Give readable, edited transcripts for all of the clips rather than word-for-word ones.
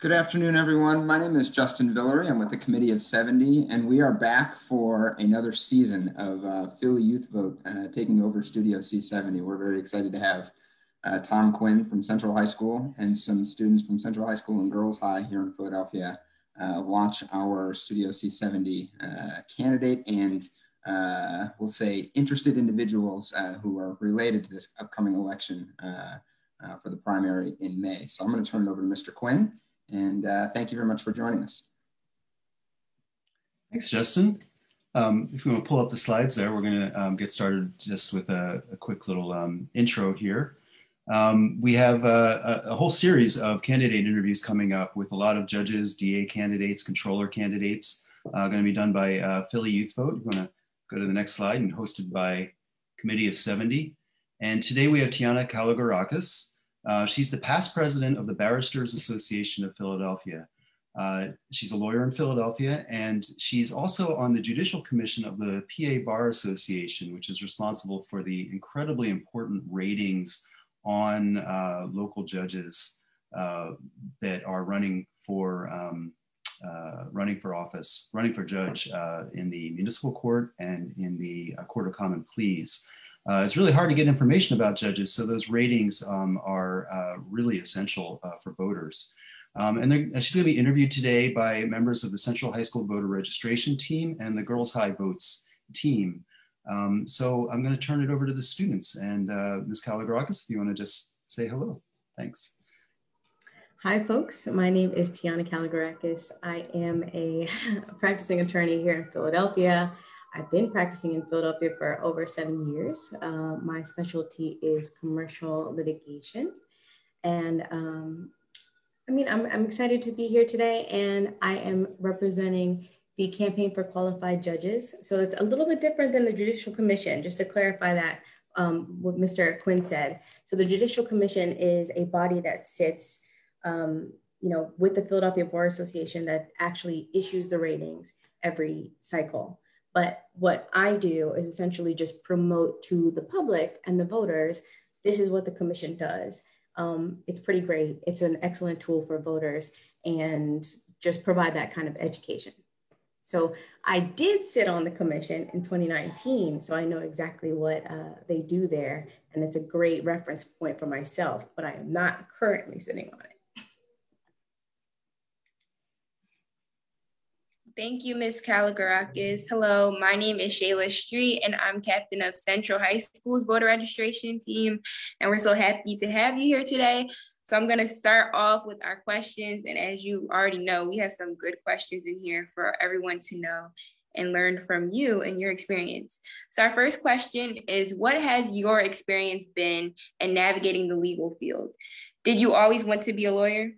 Good afternoon, everyone. My name is Justin Villery. I'm with the Committee of 70, and we are back for another season of Philly Youth Vote, taking over Studio C70. We're very excited to have Tom Quinn from Central High School and some students from Central High School and Girls High here in Philadelphia launch our Studio C70 candidate and we'll say interested individuals who are related to this upcoming election for the primary in May. So I'm going to turn it over to Mr. Quinn. And thank you very much for joining us. Thanks, Justin. If we want to pull up the slides there, we're going to get started just with a quick little intro here. We have a whole series of candidate interviews coming up with a lot of judges, DA candidates, controller candidates, going to be done by Philly Youth Vote. We're going to go to the next slide, and hosted by Committee of 70. And today we have Tianna Kalogerakis. She's the past president of the Barristers Association of Philadelphia. She's a lawyer in Philadelphia, and she's also on the Judicial Commission of the PA Bar Association, which is responsible for the incredibly important ratings on local judges that are running for office, running for judge in the municipal court and in the Court of Common Pleas. It's really hard to get information about judges, so those ratings are really essential for voters. And she's going to be interviewed today by members of the Central High School voter registration team and the Girls High Votes team. So I'm going to turn it over to the students. And Ms. Kalogerakis, if you want to just say hello. Thanks. Hi, folks. My name is Tianna Kalogerakis. I am a practicing attorney here in Philadelphia. I've been practicing in Philadelphia for over 7 years. My specialty is commercial litigation. And I'm excited to be here today, and I am representing the Campaign for Qualified Judges. So it's a little bit different than the Judicial Commission, just to clarify that, what Mr. Quinn said. So the Judicial Commission is a body that sits with the Philadelphia Bar Association that actually issues the ratings every cycle. But what I do is essentially just promote to the public and the voters, this is what the commission does. It's pretty great. It's an excellent tool for voters and just provide that kind of education. So I did sit on the commission in 2019, so I know exactly what they do there. And it's a great reference point for myself, but I am not currently sitting on it. Thank you, Ms. Kalogerakis. Hello, my name is Shayla Street, and I'm captain of Central High School's voter registration team. And we're so happy to have you here today. So I'm going to start off with our questions. And as you already know, we have some good questions in here for everyone to know and learn from you and your experience. So our first question is, what has your experience been in navigating the legal field? Did you always want to be a lawyer?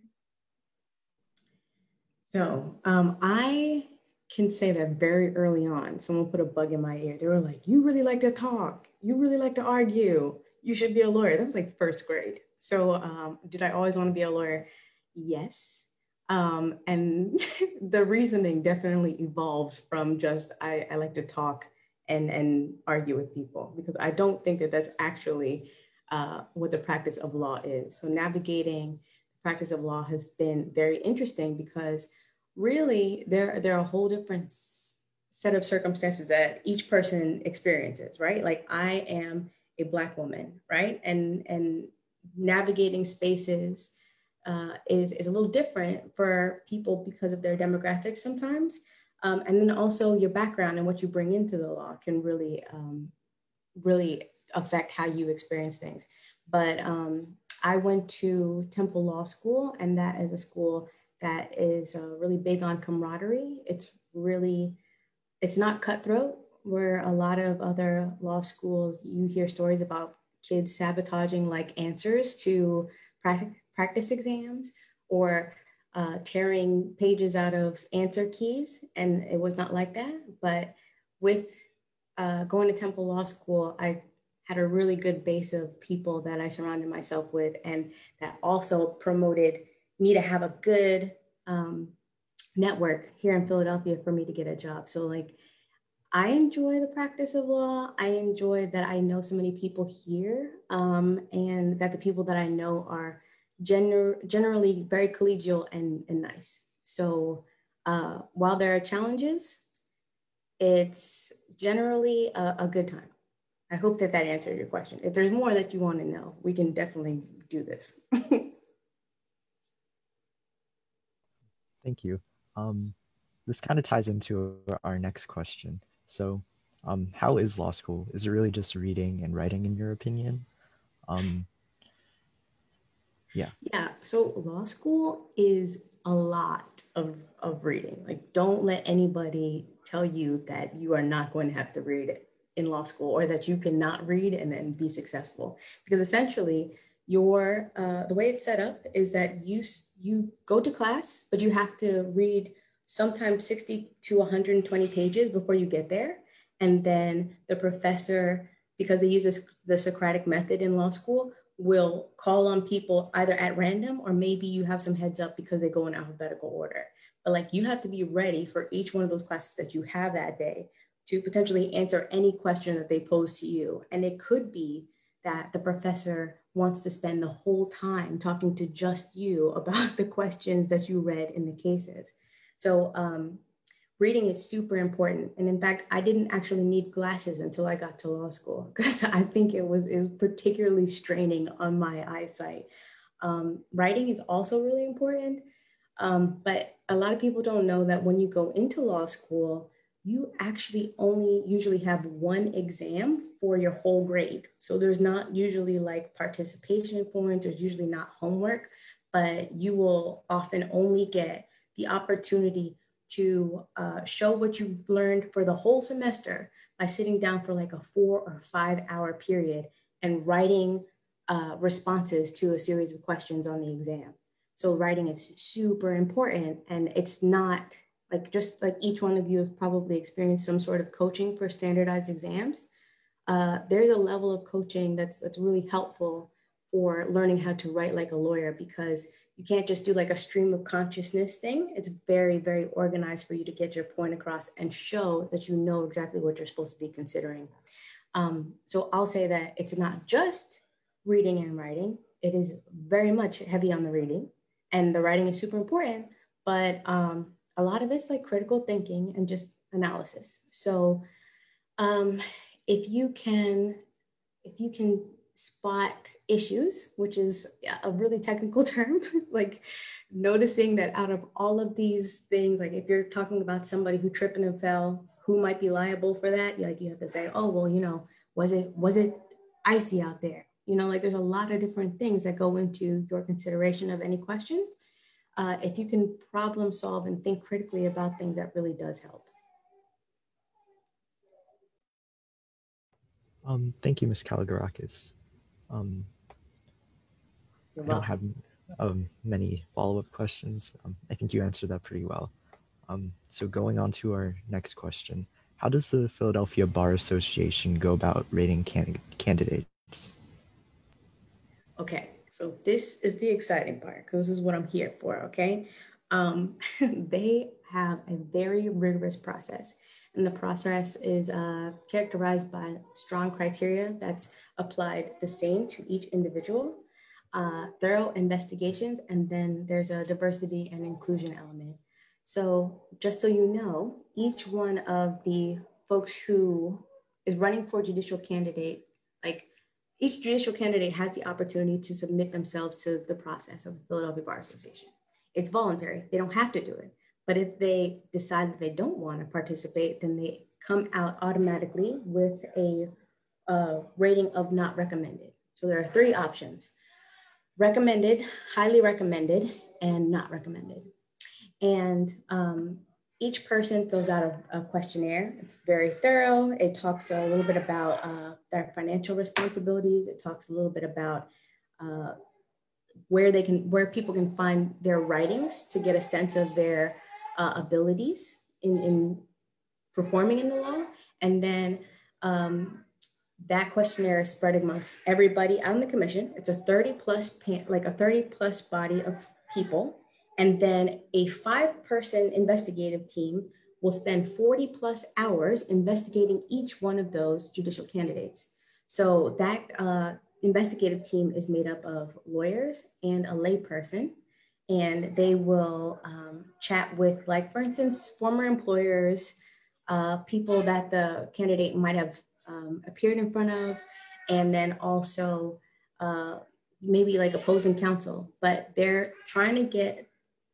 So I can say that very early on, someone put a bug in my ear. They were like, you really like to talk. You really like to argue. You should be a lawyer. That was like first grade. So did I always want to be a lawyer? Yes. And the reasoning definitely evolved from just, I like to talk and argue with people, because I don't think that that's actually what the practice of law is. So navigating the practice of law has been very interesting, because really, there are a whole different set of circumstances that each person experiences, right? Like I am a Black woman, right? And navigating spaces is a little different for people because of their demographics sometimes. And then also your background and what you bring into the law can really, really affect how you experience things. But I went to Temple Law School, and that is a school that is really big on camaraderie. It's not cutthroat, where a lot of other law schools, you hear stories about kids sabotaging like answers to practice exams, or tearing pages out of answer keys. And it was not like that. But with going to Temple Law School, I had a really good base of people that I surrounded myself with, and that also promoted me to have a good network here in Philadelphia for me to get a job. So like, I enjoy the practice of law. I enjoy that I know so many people here, and that the people that I know are generally very collegial and nice. So while there are challenges, it's generally a good time. I hope that answered your question. If there's more that you want to know, we can definitely do this. Thank you. This kind of ties into our next question. So how is law school? Is it really just reading and writing in your opinion? Yeah. Yeah, so law school is a lot of reading. Like, don't let anybody tell you that you are not going to have to read in law school, or that you cannot read and then be successful. Because essentially, your the way it's set up is that you go to class, but you have to read sometimes 60 to 120 pages before you get there. And then the professor, because they use the Socratic method in law school, will call on people either at random, or maybe you have some heads up because they go in alphabetical order. But like, you have to be ready for each one of those classes that you have that day to potentially answer any question that they pose to you. And it could be that the professor wants to spend the whole time talking to just you about the questions that you read in the cases. So reading is super important. And in fact, I didn't actually need glasses until I got to law school, because I think it was particularly straining on my eyesight. Writing is also really important. But a lot of people don't know that when you go into law school, you actually only usually have one exam for your whole grade. So there's not usually like participation points, there's usually not homework, but you will often only get the opportunity to show what you've learned for the whole semester by sitting down for like a 4 or 5 hour period and writing responses to a series of questions on the exam. So writing is super important, and it's not like, just like each one of you have probably experienced some sort of coaching for standardized exams. There's a level of coaching that's really helpful for learning how to write like a lawyer, because you can't just do like a stream of consciousness thing. It's very, very organized for you to get your point across and show that you know exactly what you're supposed to be considering. So I'll say that it's not just reading and writing. It is very much heavy on the reading, and the writing is super important, but a lot of it's like critical thinking and just analysis. So if you can spot issues, which is a really technical term, like noticing that out of all of these things, like if you're talking about somebody who tripped and fell, who might be liable for that, you have to say, oh, well, was it icy out there? Like there's a lot of different things that go into your consideration of any question. If you can problem solve and think critically about things, that really does help. Thank you, Ms. Kalogerakis. I don't have many follow-up questions. I think you answered that pretty well. So going on to our next question, how does the Philadelphia Bar Association go about rating candidates? Okay, so this is the exciting part, because this is what I'm here for, okay? They have a very rigorous process, and the process is characterized by strong criteria that's applied the same to each individual, thorough investigations, and then there's a diversity and inclusion element. So just so you know, each one of the folks who is running for judicial candidate, like each judicial candidate has the opportunity to submit themselves to the process of the Philadelphia Bar Association. It's voluntary, they don't have to do it. But if they decide that they don't want to participate, then they come out automatically with a rating of not recommended. So there are 3 options: recommended, highly recommended, and not recommended. And each person fills out a questionnaire. It's very thorough. It talks a little bit about their financial responsibilities. It talks a little bit about where people can find their writings to get a sense of their abilities in performing in the law. And then that questionnaire is spread amongst everybody on the commission. It's a 30 plus body of people. And then a 5-person investigative team will spend 40 plus hours investigating each one of those judicial candidates. So that investigative team is made up of lawyers and a layperson, and they will chat with, like, for instance, former employers, people that the candidate might have appeared in front of, and then also maybe like opposing counsel, but they're trying to get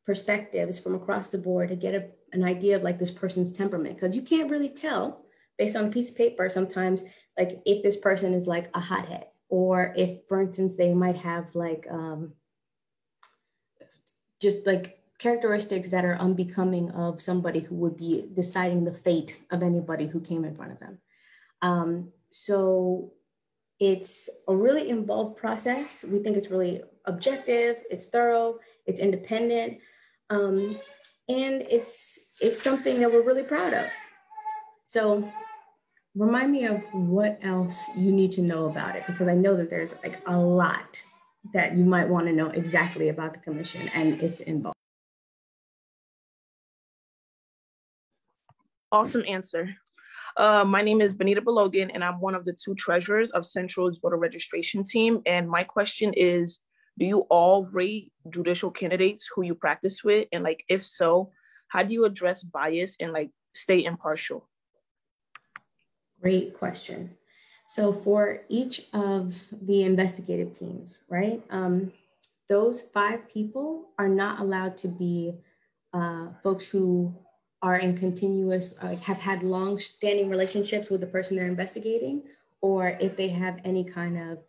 perspectives from across the board to get an idea of like this person's temperament, because you can't really tell based on a piece of paper sometimes, like if this person is like a hothead, or if, for instance, they might have like just like characteristics that are unbecoming of somebody who would be deciding the fate of anybody who came in front of them. So it's a really involved process. We think it's really objective, it's thorough, it's independent, and it's something that we're really proud of. So remind me of what else you need to know about it, because I know that there's like a lot that you might want to know exactly about the commission and its involvement. Awesome answer. My name is Benita Belogan, and I'm one of the 2 treasurers of Central's voter registration team. And my question is, do you all rate judicial candidates who you practice with? And like, if so, how do you address bias and like stay impartial? Great question. So for each of the investigative teams, right, those 5 people are not allowed to be folks who are in continuous, have had long-standing relationships with the person they're investigating, or if they have any kind of,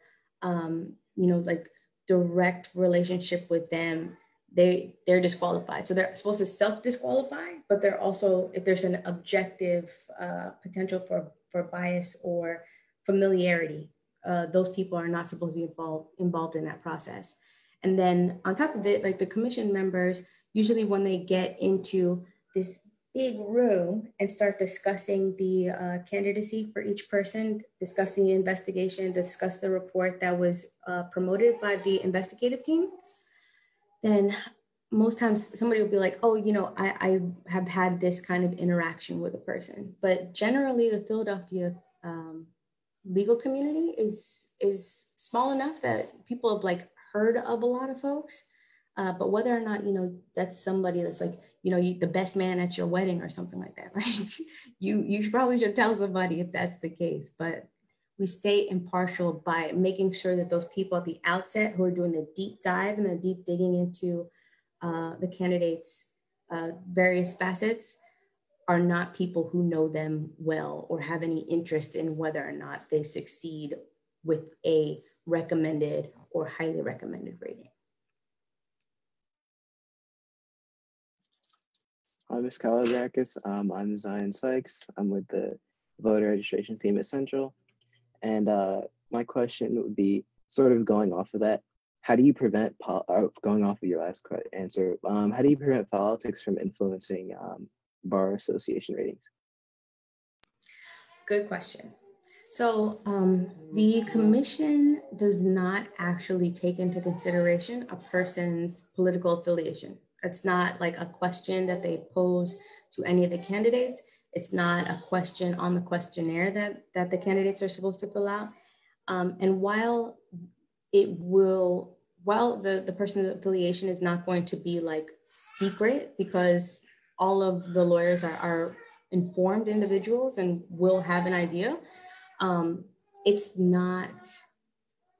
like direct relationship with them, they're disqualified. So they're supposed to self-disqualify, but they're also, if there's an objective potential for bias or familiarity, those people are not supposed to be involved in that process. And then on top of it, like the commission members, usually when they get into this big room and start discussing the candidacy for each person, discuss the investigation, discuss the report that was promoted by the investigative team, then most times somebody will be like, oh, I have had this kind of interaction with a person. But generally the Philadelphia legal community is small enough that people have like heard of a lot of folks. But whether or not, that's somebody that's like, the best man at your wedding or something like that, like you probably should tell somebody if that's the case. But we stay impartial by making sure that those people at the outset who are doing the deep dive and the deep digging into the candidates' various facets are not people who know them well or have any interest in whether or not they succeed with a recommended or highly recommended rating. Hi, Ms. Kalogerakis. I'm Zion Sykes. I'm with the voter registration team at Central. And my question would be sort of going off of that. How do you prevent, going off of your last answer, how do you prevent politics from influencing bar association ratings? Good question. So the commission does not actually take into consideration a person's political affiliation. It's not like a question that they pose to any of the candidates. It's not a question on the questionnaire that the candidates are supposed to fill out. And while the person's affiliation is not going to be like secret, because all of the lawyers are informed individuals and will have an idea, it's not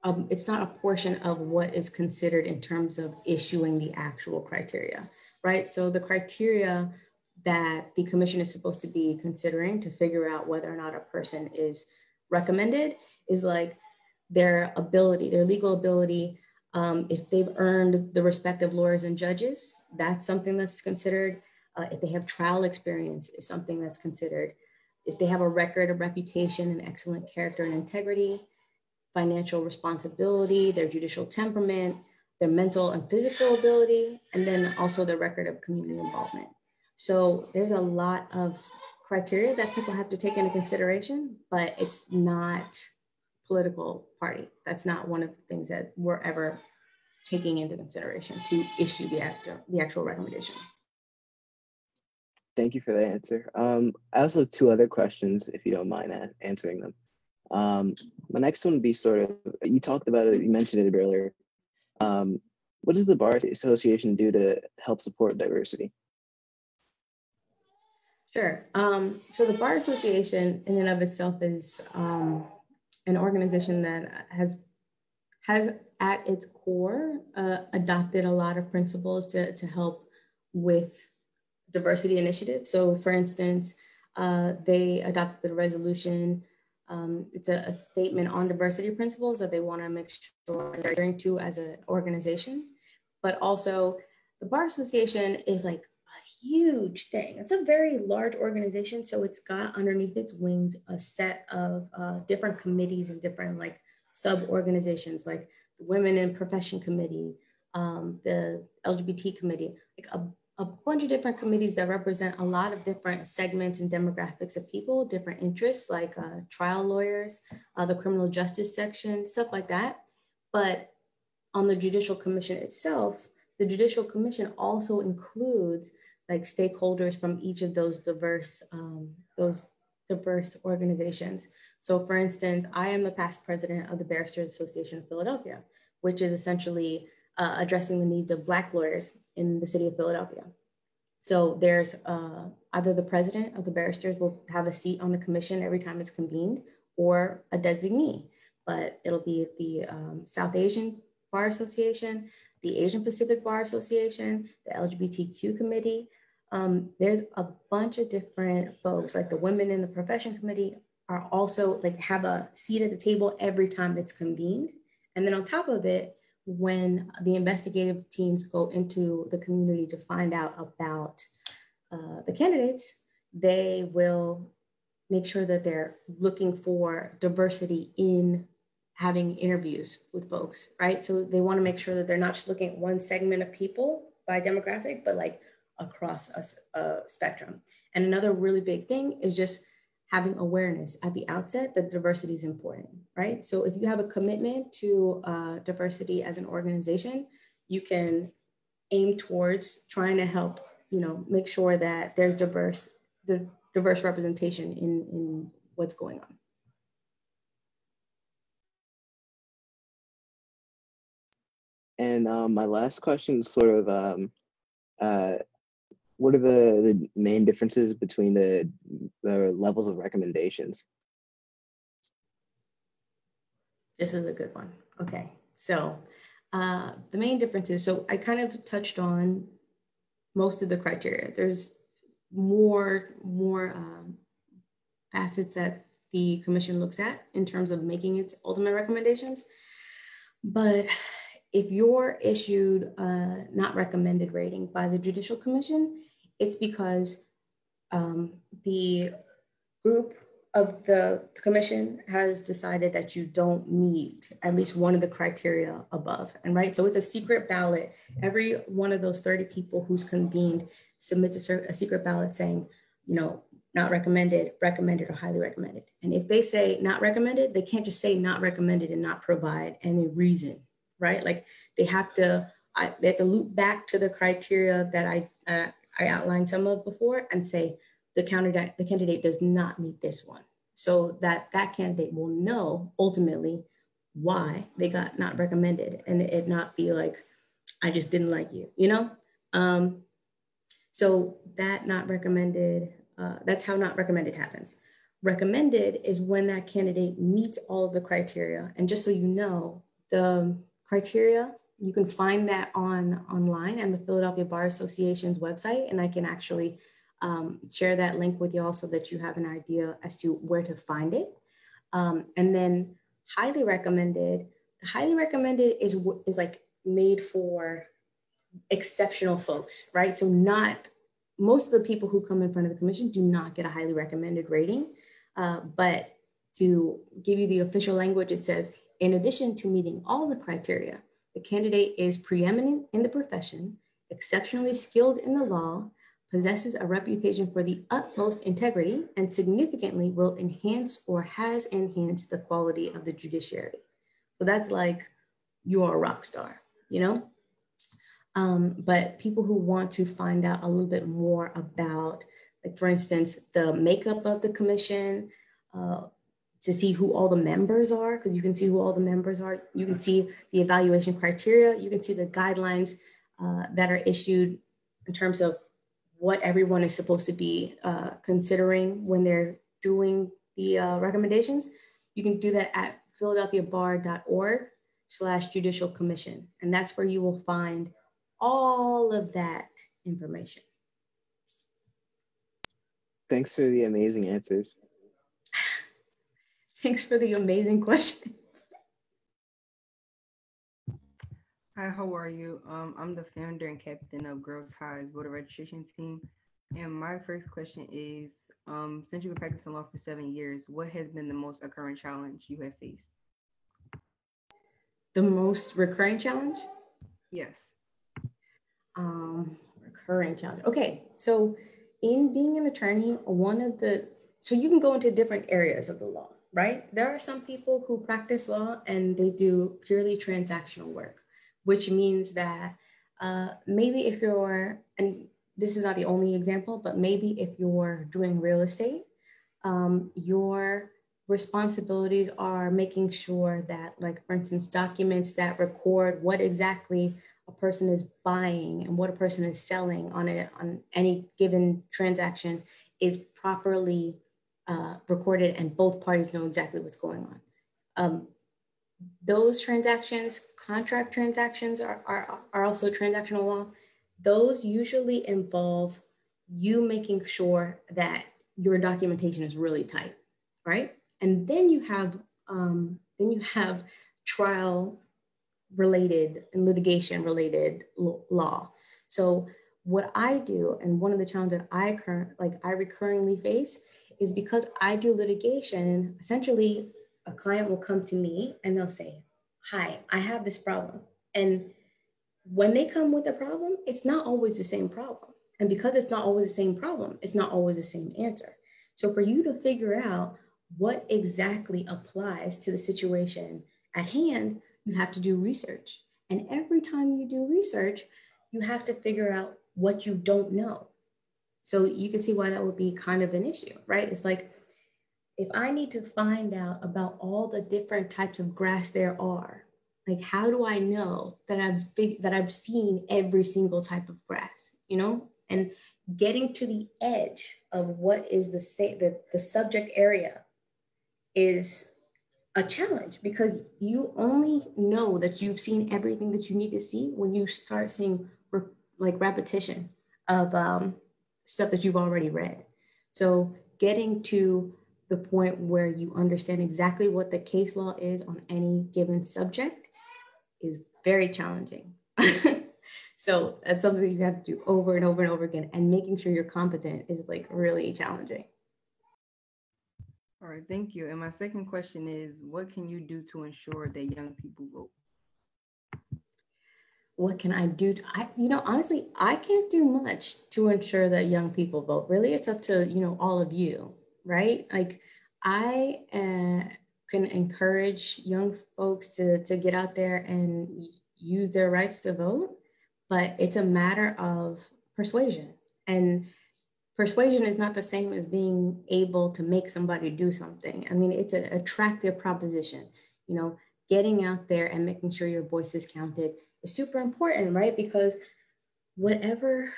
a portion of what is considered in terms of issuing the actual criteria, right? So the criteria that the commission is supposed to be considering to figure out whether or not a person is recommended is like their ability, their legal ability. If they've earned the respect of lawyers and judges, that's something that's considered. If they have trial experience, is something that's considered. If they have a record of reputation and excellent character and integrity, financial responsibility, their judicial temperament, their mental and physical ability, and then also their record of community involvement. So there's a lot of criteria that people have to take into consideration, but it's not political party. That's not one of the things that we're ever taking into consideration to issue the actual recommendation. Thank you for the answer. I also have 2 other questions, if you don't mind answering them. My next one would be sort of, you talked about it, you mentioned it earlier. What does the Bar Association do to help support diversity? Sure. So the Bar Association in and of itself is an organization that has at its core adopted a lot of principles to help with diversity initiatives. So for instance, they adopted the resolution. It's a statement on diversity principles that they want to make sure they're adhering to as an organization. But also the Bar Association is like a huge thing. It's a very large organization. So it's got underneath its wings a set of different committees and different like sub-organizations, like the Women in Profession Committee, the LGBT Committee, like a bunch of different committees that represent a lot of different segments and demographics of people, different interests like trial lawyers, the criminal justice section, stuff like that. But on the Judicial Commission itself, the Judicial Commission also includes like stakeholders from each of those diverse organizations. So for instance, I am the past president of the Barristers Association of Philadelphia, which is essentially addressing the needs of Black lawyers in the city of Philadelphia. So there's either the president of the barristers will have a seat on the commission every time it's convened, or a designee, but it'll be the South Asian Bar Association, the Asian Pacific Bar Association, the LGBTQ committee. There's a bunch of different folks, like the Women in the Profession Committee are also like have a seat at the table every time it's convened. And then on top of it, when the investigative teams go into the community to find out about the candidates, they will make sure that they're looking for diversity in having interviews with folks, right? So they want to make sure that they're not just looking at one segment of people by demographic, but like across a spectrum. And another really big thing is just having awareness at the outset that diversity is important, right? So if you have a commitment to diversity as an organization, you can aim towards trying to help, make sure that there's diverse representation in what's going on. And my last question is sort of, what are the main differences between the levels of recommendations? This is a good one. Okay, so the main differences, so I kind of touched on most of the criteria. There's more facets that the commission looks at in terms of making its ultimate recommendations. But if you're issued a not recommended rating by the Judicial Commission, it's because the group of the commission has decided that you don't meet at least one of the criteria above. And right, so it's a secret ballot. Every one of those 30 people who's convened submits a secret ballot saying, not recommended, recommended, or highly recommended. And if they say not recommended, they can't just say not recommended and not provide any reason, right? Like they have to loop back to the criteria that I outlined some of before and say the candidate does not meet this one, so that candidate will know ultimately why they got not recommended, and it not be like, I just didn't like you, So that not recommended, that's how not recommended happens. Recommended is when that candidate meets all of the criteria. And just so you know, the criteria, you can find that online on the Philadelphia Bar Association's website, and I can actually share that link with y'all so that you have an idea as to where to find it. And then highly recommended, the highly recommended is like made for exceptional folks, right? So most of the people who come in front of the commission do not get a highly recommended rating, but to give you the official language, it says, in addition to meeting all the criteria, the candidate is preeminent in the profession, exceptionally skilled in the law, possesses a reputation for the utmost integrity, and significantly will enhance or has enhanced the quality of the judiciary. So that's like, you're a rock star, But people who want to find out a little bit more about, like for instance, the makeup of the commission, to see who all the members are, because you can see who all the members are. You can see the evaluation criteria. You can see the guidelines that are issued in terms of what everyone is supposed to be considering when they're doing the recommendations. You can do that at philadelphiabar.org/judicial commission. And that's where you will find all of that information. Thanks for the amazing answers. Thanks for the amazing questions. Hi, how are you? I'm the founder and captain of Girls High's voter registration team. And my first question is, since you've been practicing law for 7 years, what has been the most occurring challenge you have faced? The most recurring challenge? Yes. Recurring challenge. Okay, so in being an attorney, so you can go into different areas of the law, right? There are some people who practice law and they do purely transactional work, which means that maybe if you're, and this is not the only example, but maybe if you're doing real estate, your responsibilities are making sure that, like, for instance, documents that record what exactly a person is buying and what a person is selling on any given transaction is properly recorded, and both parties know exactly what's going on. Those transactions, contract transactions are also transactional law. Those usually involve you making sure that your documentation is really tight, right? And then you have trial related and litigation related law. So what I do, and one of the challenges that I recurringly face, is because I do litigation. Essentially, a client will come to me and they'll say, "Hi, I have this problem." And when they come with a problem, it's not always the same problem. And because it's not always the same problem, it's not always the same answer. So for you to figure out what exactly applies to the situation at hand, you have to do research. And every time you do research, you have to figure out what you don't know. So you can see why that would be kind of an issue, right? It's like, if I need to find out about all the different types of grass there are, like, how do I know that I've seen every single type of grass, you know? And getting to the edge of what is the subject area is a challenge, because you only know that you've seen everything that you need to see when you start seeing repetition of stuff that you've already read. So getting to the point where you understand exactly what the case law is on any given subject is very challenging. So that's something you have to do over and over and over again, and making sure you're competent is like really challenging. All right, thank you. And my second question is, what can you do to ensure that young people vote? What can I do? Honestly, I can't do much to ensure that young people vote. Really, it's up to, all of you, right? Like, I can encourage young folks to get out there and use their rights to vote, but it's a matter of persuasion. And persuasion is not the same as being able to make somebody do something. I mean, it's an attractive proposition. Getting out there and making sure your voice is counted is super important, right? Because whenever,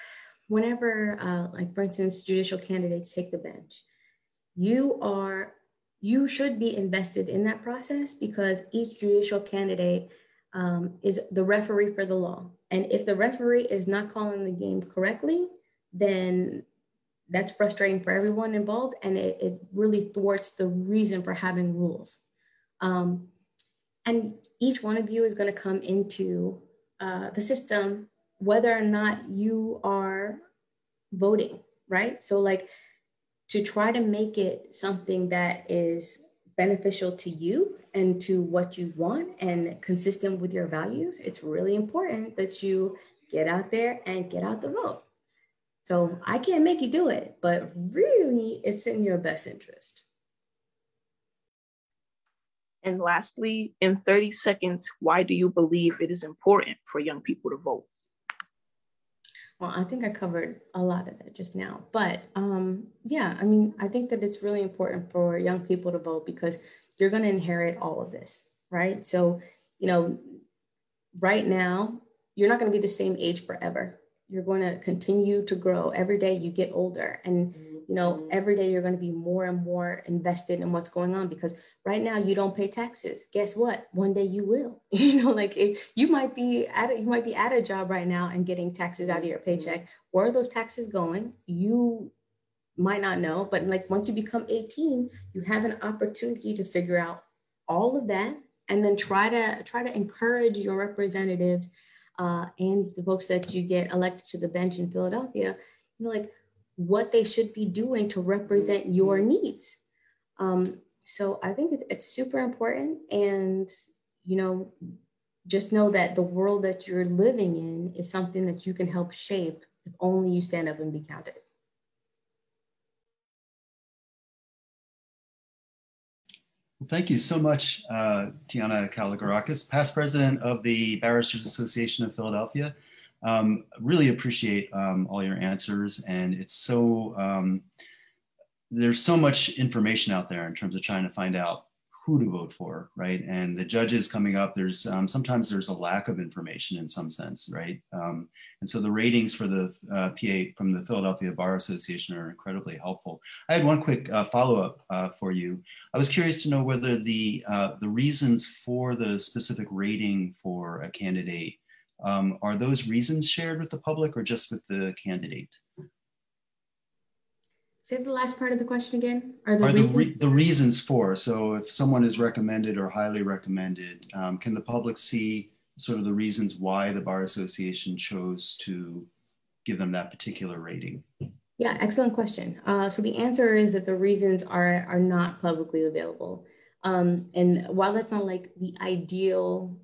like, for instance, judicial candidates take the bench, you should be invested in that process, because each judicial candidate is the referee for the law. And if the referee is not calling the game correctly, then that's frustrating for everyone involved, and it really thwarts the reason for having rules. And each one of you is going to come into the system whether or not you are voting, right? So, like, to try to make it something that is beneficial to you and to what you want and consistent with your values, it's really important that you get out there and get out the vote. So I can't make you do it, but really it's in your best interest. And lastly, in 30 seconds, why do you believe it is important for young people to vote? Well, I think I covered a lot of that just now, but yeah, I mean, I think that it's really important for young people to vote because you're going to inherit all of this, right? So, you know, right now, you're not going to be the same age forever. You're going to continue to grow. Every day you get older, and you know, every day you're going to be more and more invested in what's going on, because right now you don't pay taxes. Guess what? One day you will. You know, like if you might be at a job right now and getting taxes out of your paycheck. Where are those taxes going? You might not know, but like once you become 18, you have an opportunity to figure out all of that, and then try to encourage your representatives and the folks that you get elected to the bench in Philadelphia, you know, like what they should be doing to represent your needs. So I think it's super important, and you know, just know that the world that you're living in is something that you can help shape if only you stand up and be counted. Well, thank you so much, Tianna Kalogerakis, past president of the Barristers Association of Philadelphia. Really appreciate all your answers, and it's so, there's so much information out there in terms of trying to find out who to vote for, right? And the judges coming up, there's sometimes there's a lack of information in some sense, right? And so the ratings for the PA from the Philadelphia Bar Association are incredibly helpful. I had one quick follow-up for you. I was curious to know whether the reasons for the specific rating for a candidate, are those reasons shared with the public or just with the candidate? Say the last part of the question again. Are the reasons for, so if someone is recommended or highly recommended, can the public see sort of the reasons why the Bar Association chose to give them that particular rating? Yeah, excellent question. So the answer is that the reasons are not publicly available. And while that's not like the ideal,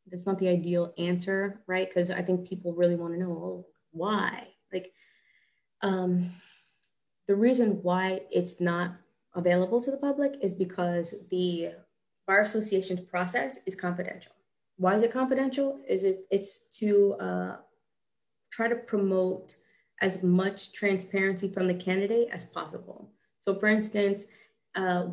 that's not the ideal answer, right? Because I think people really want to know, well, why? Like, the reason why it's not available to the public is because the Bar Association's process is confidential. Why is it confidential? It's to try to promote as much transparency from the candidate as possible. So for instance,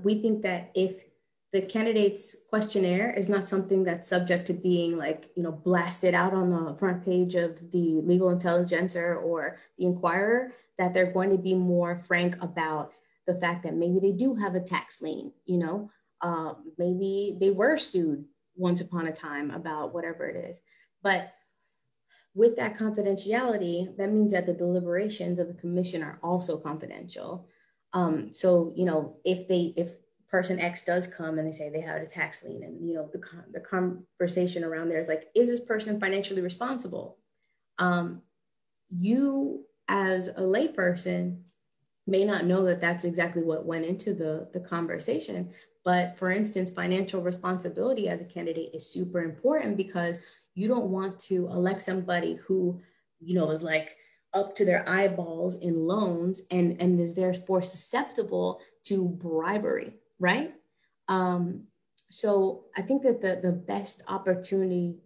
we think that if the candidate's questionnaire is not something that's subject to being like, you know, blasted out on the front page of the Legal Intelligencer or the Inquirer, that they're going to be more frank about the fact that maybe they do have a tax lien, you know, maybe they were sued once upon a time about whatever it is. But with that confidentiality, that means that the deliberations of the commission are also confidential. So, you know, if person X does come and they say they have a tax lien, and you know the conversation around there is like, is this person financially responsible? You as a layperson may not know that that's exactly what went into the conversation. But for instance, financial responsibility as a candidate is super important, because you don't want to elect somebody who, you know, is like up to their eyeballs in loans and is therefore susceptible to bribery, right? So I think that the best opportunity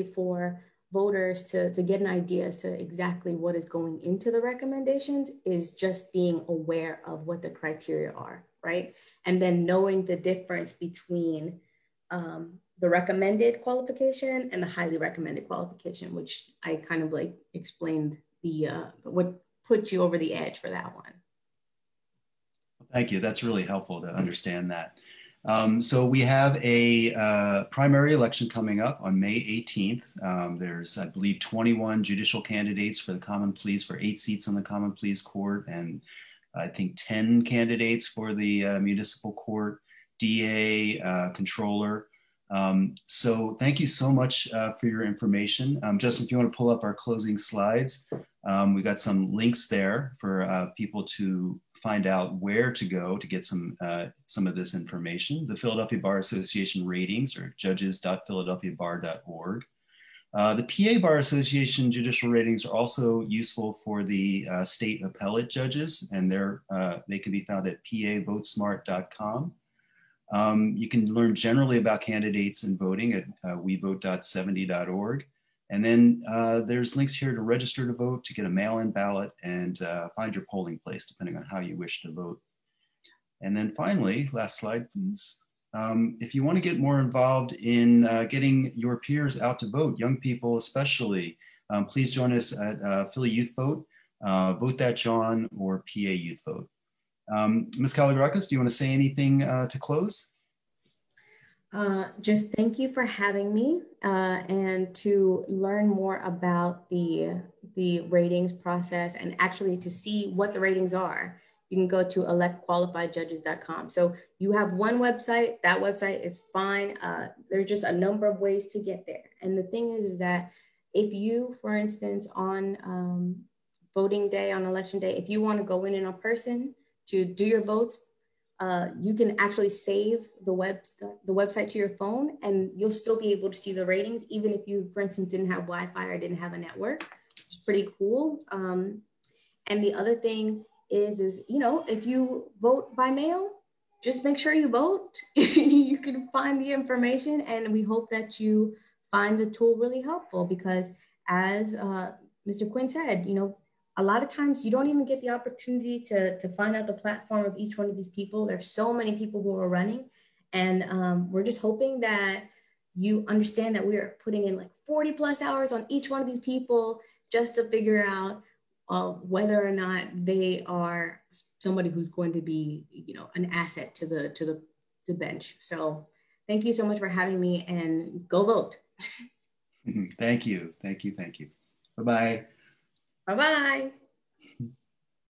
for voters to get an idea as to exactly what is going into the recommendations is just being aware of what the criteria are, right? And then knowing the difference between the recommended qualification and the highly recommended qualification, which I kind of like explained what puts you over the edge for that one. Thank you. That's really helpful to understand that. So we have a primary election coming up on May 18th. There's, I believe, 21 judicial candidates for the Common Pleas for 8 seats on the Common Pleas Court, and I think 10 candidates for the Municipal Court, DA, Controller. So thank you so much for your information. Justin, if you want to pull up our closing slides, we got some links there for people to find out where to go to get some of this information. The Philadelphia Bar Association ratings are judges.philadelphiabar.org. The PA Bar Association judicial ratings are also useful for the state appellate judges, and they can be found at pavotesmart.com. You can learn generally about candidates and voting at wevote.70.org. And then there's links here to register to vote, to get a mail-in ballot, and find your polling place, depending on how you wish to vote. And then finally, last slide, please. If you want to get more involved in getting your peers out to vote, young people especially, please join us at Philly Youth Vote, Vote That John, or PA Youth Vote. Ms. Kalogerakis, do you want to say anything to close? Just thank you for having me, and to learn more about the ratings process and actually to see what the ratings are. You can go to electqualifiedjudges.com. So you have one website, that website is fine. There's just a number of ways to get there. And the thing is that if you, for instance, on voting day, on election day, if you want to go in person to do your votes, you can actually save the website to your phone, and you'll still be able to see the ratings, even if you, for instance, didn't have Wi-Fi or didn't have a network. It's pretty cool. And the other thing is, you know, if you vote by mail, just make sure you vote. You can find the information, and we hope that you find the tool really helpful, because as Mr. Quinn said, you know, a lot of times you don't even get the opportunity to find out the platform of each one of these people. There's so many people who are running, and we're just hoping that you understand that we are putting in like 40+ hours on each one of these people just to figure out whether or not they are somebody who's going to be, you know, an asset to the bench. So thank you so much for having me, and go vote. Thank you. Thank you. Thank you. Bye-bye. Bye-bye.